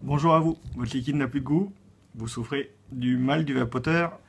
Bonjour à vous, votre liquide n'a plus de goût, vous souffrez du mal du vapoteur,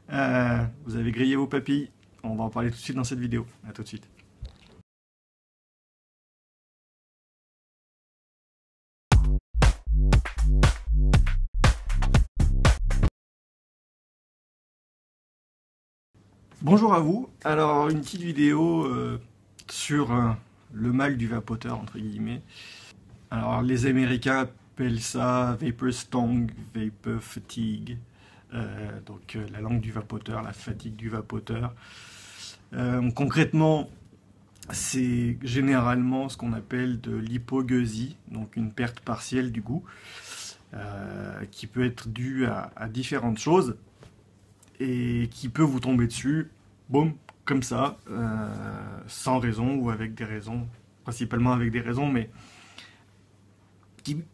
vous avez grillé vos papilles, on va en parler tout de suite dans cette vidéo, à tout de suite. Bonjour à vous, alors une petite vidéo sur le mal du vapoteur entre guillemets. Alors les Américains appellent ça vapor stung, vapor fatigue, donc la langue du vapoteur, la fatigue du vapoteur. Concrètement, c'est généralement ce qu'on appelle de l'hypogueusie, donc une perte partielle du goût, qui peut être due à différentes choses et qui peut vous tomber dessus, boum, comme ça, sans raison ou avec des raisons, principalement avec des raisons, mais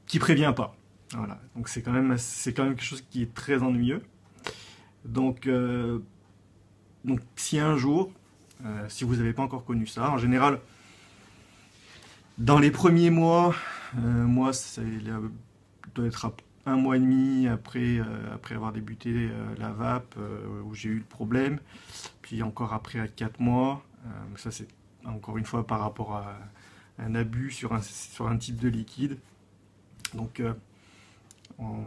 qui prévient pas. Voilà, donc c'est quand même quelque chose qui est très ennuyeux. Donc si un jour, si vous n'avez pas encore connu ça, en général, dans les premiers mois, moi, ça doit être un mois et demi après avoir débuté la vape, où j'ai eu le problème. Puis encore après, à 4 mois. Ça, c'est encore une fois par rapport à un abus sur un type de liquide. Donc, on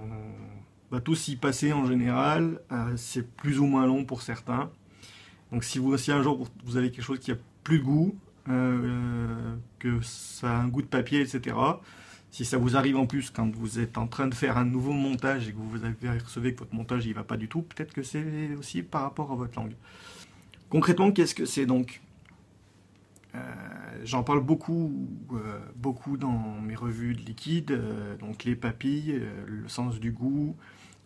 va tous y passer en général. C'est plus ou moins long pour certains. Donc si un jour vous avez quelque chose qui a plus de goût, que ça a un goût de papier, etc. Si ça vous arrive en plus quand vous êtes en train de faire un nouveau montage et que vous apercevez que votre montage il va pas du tout, peut-être que c'est aussi par rapport à votre langue. Concrètement, qu'est-ce que c'est donc? J'en parle beaucoup dans mes revues de liquide, donc les papilles, le sens du goût,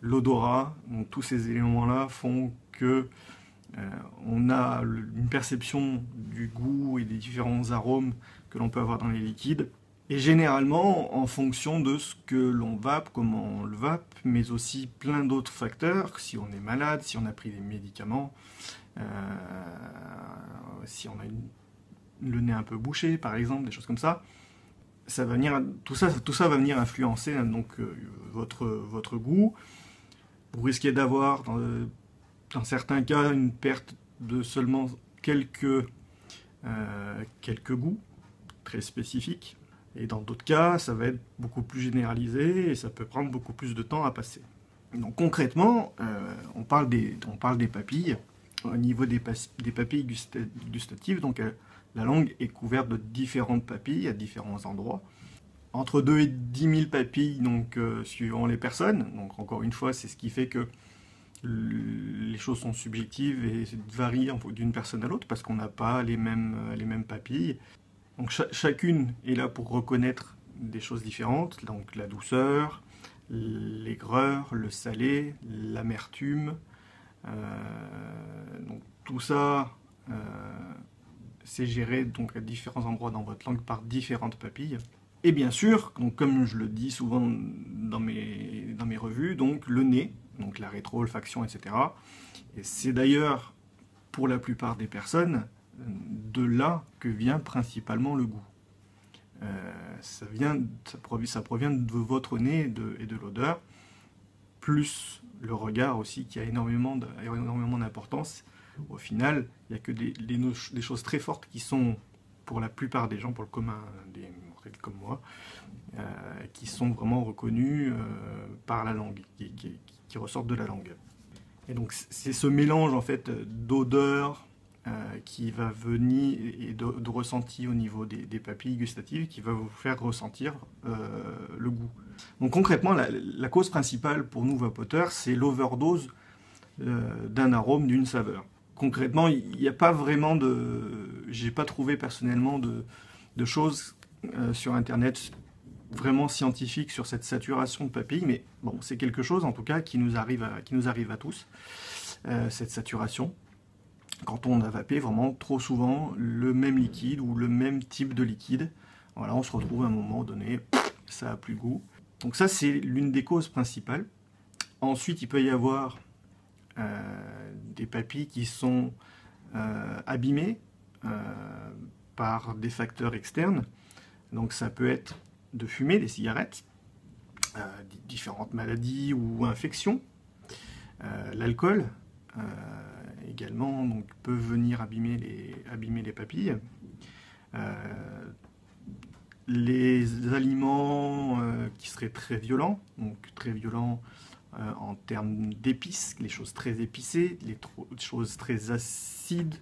l'odorat, donc tous ces éléments-là font que on a une perception du goût et des différents arômes que l'on peut avoir dans les liquides. Et généralement, en fonction de ce que l'on vape, comment on le vape, mais aussi plein d'autres facteurs, si on est malade, si on a pris des médicaments, si on a le nez un peu bouché, par exemple, des choses comme ça, tout ça va venir influencer donc, votre goût. Vous risquez d'avoir, dans certains cas, une perte de seulement quelques goûts très spécifiques. Et dans d'autres cas, ça va être beaucoup plus généralisé et ça peut prendre beaucoup plus de temps à passer. Donc concrètement, on parle des papilles. Au niveau des papilles gustatives, donc la langue est couverte de différentes papilles à différents endroits. Entre 2 et 10 000 papilles, donc suivant les personnes. Donc encore une fois, c'est ce qui fait que les choses sont subjectives et varient d'une personne à l'autre parce qu'on n'a pas les mêmes papilles. Donc chacune est là pour reconnaître des choses différentes, donc la douceur, l'aigreur, le salé, l'amertume. Donc tout ça, c'est géré donc à différents endroits dans votre langue par différentes papilles. Et bien sûr, donc comme je le dis souvent dans mes revues, donc le nez, donc la rétro-olfaction, etc. Et c'est d'ailleurs, pour la plupart des personnes, de là que vient principalement le goût. Ça provient de votre nez et de l'odeur, plus le regard aussi qui a énormément d'importance. Au final, il n'y a que des choses très fortes qui sont, pour la plupart des gens, pour le commun des mortels comme moi, qui sont vraiment reconnues par la langue, qui ressortent de la langue. Et donc c'est ce mélange en fait d'odeur qui va venir et de ressenti au niveau des papilles gustatives qui va vous faire ressentir le goût. Donc concrètement, la cause principale pour nous vapoteurs, c'est l'overdose d'un arôme, d'une saveur. Concrètement, il n'y a pas vraiment j'ai pas trouvé personnellement de choses sur internet vraiment scientifiques sur cette saturation de papilles, mais bon, c'est quelque chose en tout cas qui nous arrive à tous, cette saturation. Quand on a vapé vraiment trop souvent le même liquide ou le même type de liquide, voilà, on se retrouve à un moment donné, ça a plus de goût. Donc ça, c'est l'une des causes principales. Ensuite, il peut y avoir des papilles qui sont abîmées par des facteurs externes. Donc ça peut être de fumer des cigarettes, différentes maladies ou infections. L'alcool également donc, peut venir abîmer les papilles. Les aliments qui seraient très violents, donc très violents en termes d'épices, les choses très épicées, les choses très acides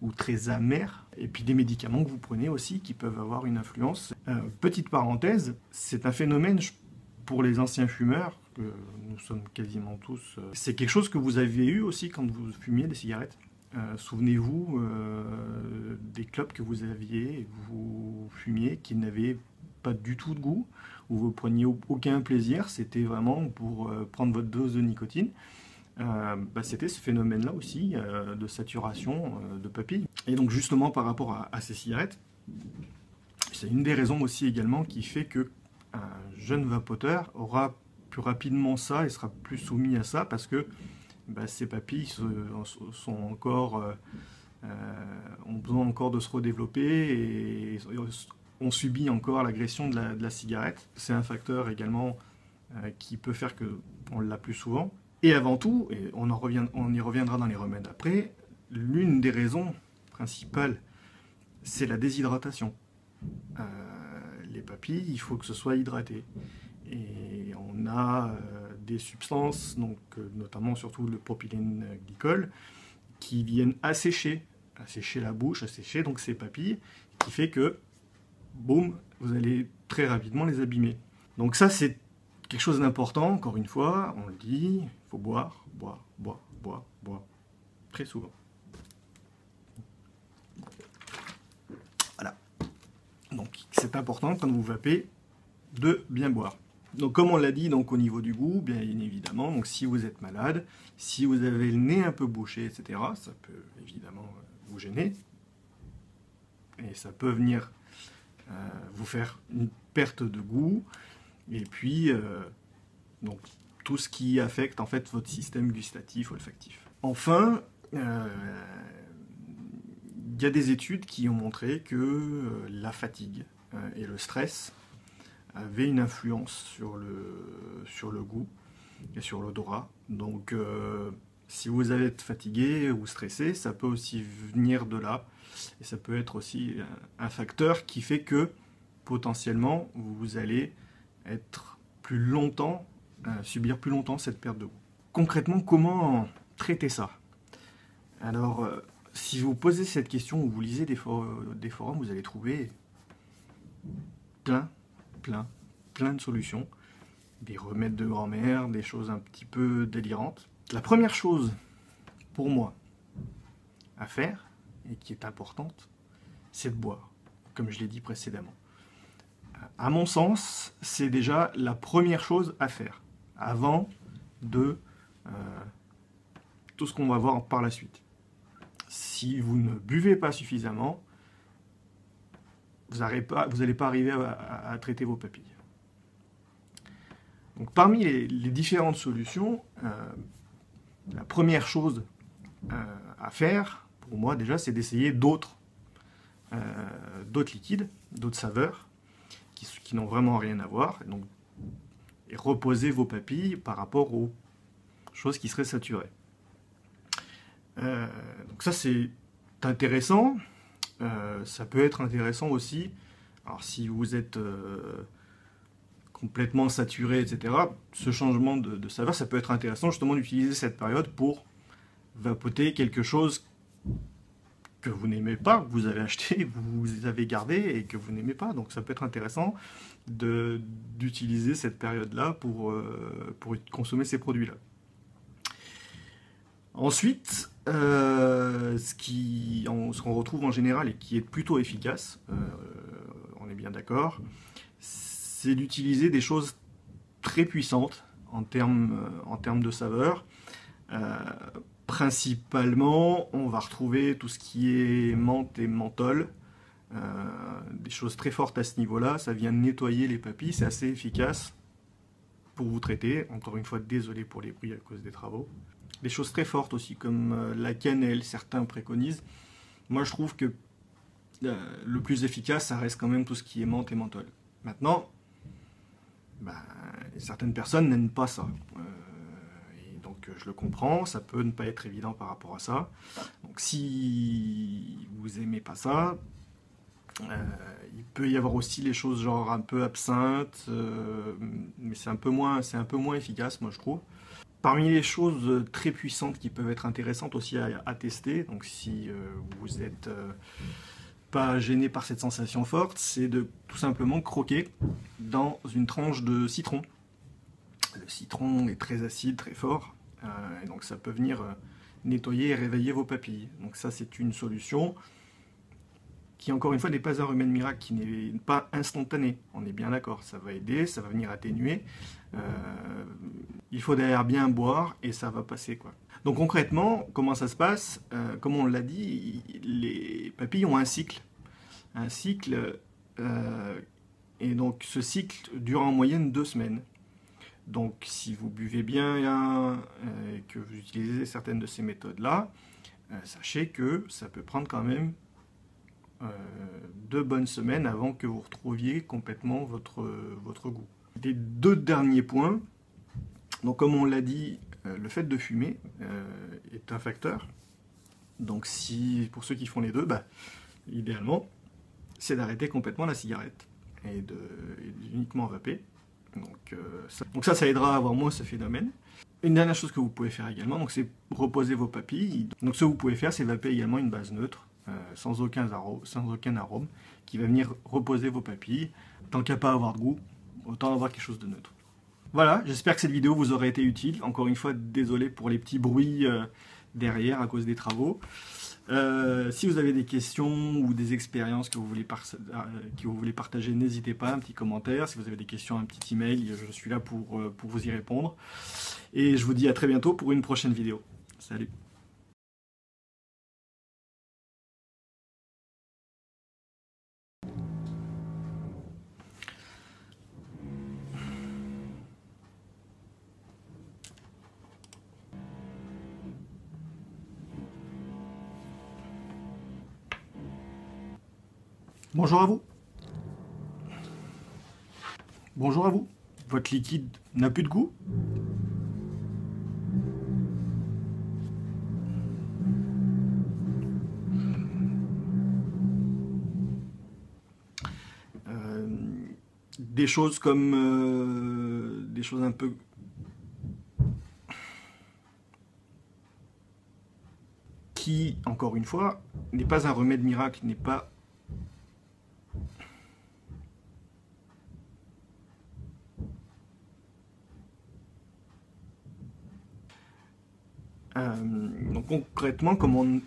ou très amères, et puis des médicaments que vous prenez aussi qui peuvent avoir une influence. Petite parenthèse, c'est un phénomène pour les anciens fumeurs, que nous sommes quasiment tous, c'est quelque chose que vous avez eu aussi quand vous fumiez des cigarettes. Souvenez-vous des clopes que vous aviez, vous fumiez, qui n'avaient pas du tout de goût, où vous preniez aucun plaisir, c'était vraiment pour prendre votre dose de nicotine. C'était ce phénomène-là aussi de saturation de papilles. Et donc justement par rapport à ces cigarettes, c'est une des raisons aussi également qui fait que un jeune vapoteur aura plus rapidement ça et sera plus soumis à ça parce que ces papilles sont encore, ont besoin encore de se redévelopper et on subit encore l'agression de la cigarette. C'est un facteur également qui peut faire qu'on l'a plus souvent. Et avant tout, et on y reviendra dans les remèdes après, l'une des raisons principales, c'est la déshydratation. Les papilles, il faut que ce soit hydraté. Et on a des substances, donc, notamment surtout le propylène glycol, qui viennent assécher la bouche, assécher donc ces papilles, qui fait que, boum, vous allez très rapidement les abîmer. Donc ça, c'est quelque chose d'important, encore une fois, on le dit, il faut boire, très souvent. Voilà. Donc c'est important quand vous vapez de bien boire. Donc comme on l'a dit, donc au niveau du goût, bien évidemment, donc si vous êtes malade, si vous avez le nez un peu bouché, etc., ça peut évidemment vous gêner. Et ça peut venir vous faire une perte de goût. Et puis, donc, tout ce qui affecte en fait votre système gustatif, olfactif. Enfin, il y a des études qui ont montré que la fatigue et le stress avaient une influence sur le goût et sur l'odorat. Donc, si vous êtes fatigué ou stressé, ça peut aussi venir de là. Et ça peut être aussi un facteur qui fait que, potentiellement, vous allez être plus longtemps, subir plus longtemps cette perte de goût. Concrètement, comment traiter ça? Alors, si vous posez cette question ou vous lisez des forums, vous allez trouver plein de solutions, des remèdes de grand-mère, des choses un petit peu délirantes. La première chose, pour moi, à faire, et qui est importante, c'est de boire, comme je l'ai dit précédemment. À mon sens, c'est déjà la première chose à faire, avant de tout ce qu'on va voir par la suite. Si vous ne buvez pas suffisamment, vous n'allez pas arriver à traiter vos papilles. Donc, parmi les différentes solutions, la première chose à faire, pour moi déjà, c'est d'essayer d'autres liquides, d'autres saveurs, qui n'ont vraiment rien à voir, et reposer vos papilles par rapport aux choses qui seraient saturées. Donc ça, c'est intéressant. Ça peut être intéressant aussi, alors si vous êtes complètement saturé, etc., ce changement de saveur, ça peut être intéressant justement d'utiliser cette période pour vapoter quelque chose que vous n'aimez pas, que vous avez acheté, que vous avez gardé et que vous n'aimez pas. Donc ça peut être intéressant d'utiliser cette période-là pour consommer ces produits-là. Ensuite, ce qu'on retrouve en général et qui est plutôt efficace, on est bien d'accord, c'est d'utiliser des choses très puissantes en termes de saveur. Principalement, on va retrouver tout ce qui est menthe et menthol, des choses très fortes à ce niveau-là. Ça vient nettoyer les papilles, c'est assez efficace pour vous traiter. Encore une fois, désolé pour les bruits à cause des travaux. Des choses très fortes aussi, comme la cannelle, certains préconisent. Moi, je trouve que le plus efficace, ça reste quand même tout ce qui est menthe et menthol. Maintenant, Ben, certaines personnes n'aiment pas ça. Et donc je le comprends, ça peut ne pas être évident par rapport à ça. Donc si vous aimez pas ça, il peut y avoir aussi les choses genre un peu absinthe, mais c'est un peu moins efficace, moi je trouve. Parmi les choses très puissantes qui peuvent être intéressantes aussi à tester, donc si vous n'êtes pas gêné par cette sensation forte, c'est de tout simplement croquer dans une tranche de citron. Le citron est très acide, très fort, et donc ça peut venir nettoyer et réveiller vos papilles. Donc ça c'est une solution qui encore une fois n'est pas un remède miracle, qui n'est pas instantané, on est bien d'accord, ça va aider, ça va venir atténuer, il faut derrière bien boire et ça va passer quoi. Donc concrètement, comment ça se passe? Comme on l'a dit, les papilles ont un cycle, et donc ce cycle dure en moyenne 2 semaines. Donc si vous buvez bien et que vous utilisez certaines de ces méthodes-là, sachez que ça peut prendre quand même 2 bonnes semaines avant que vous retrouviez complètement votre goût. Les 2 derniers points, donc comme on l'a dit, le fait de fumer est un facteur. Donc si, pour ceux qui font les deux, bah, idéalement, c'est d'arrêter complètement la cigarette et uniquement vaper. Donc ça aidera à avoir moins ce phénomène. Une dernière chose que vous pouvez faire également, donc c'est reposer vos papilles. Donc ce que vous pouvez faire, c'est vaper également une base neutre, sans aucun arôme, qui va venir reposer vos papilles. Tant qu'à pas avoir de goût, autant avoir quelque chose de neutre. Voilà, j'espère que cette vidéo vous aura été utile. Encore une fois, désolé pour les petits bruits derrière à cause des travaux. Si vous avez des questions ou des expériences que vous voulez partager, n'hésitez pas, un petit commentaire. Si vous avez des questions, un petit email, je suis là pour vous y répondre. Et je vous dis à très bientôt pour une prochaine vidéo. Salut! Bonjour à vous. Bonjour à vous. Votre liquide n'a plus de goût? Des choses comme des choses un peu qui, encore une fois, n'est pas un remède miracle, n'est pas donc concrètement, comme on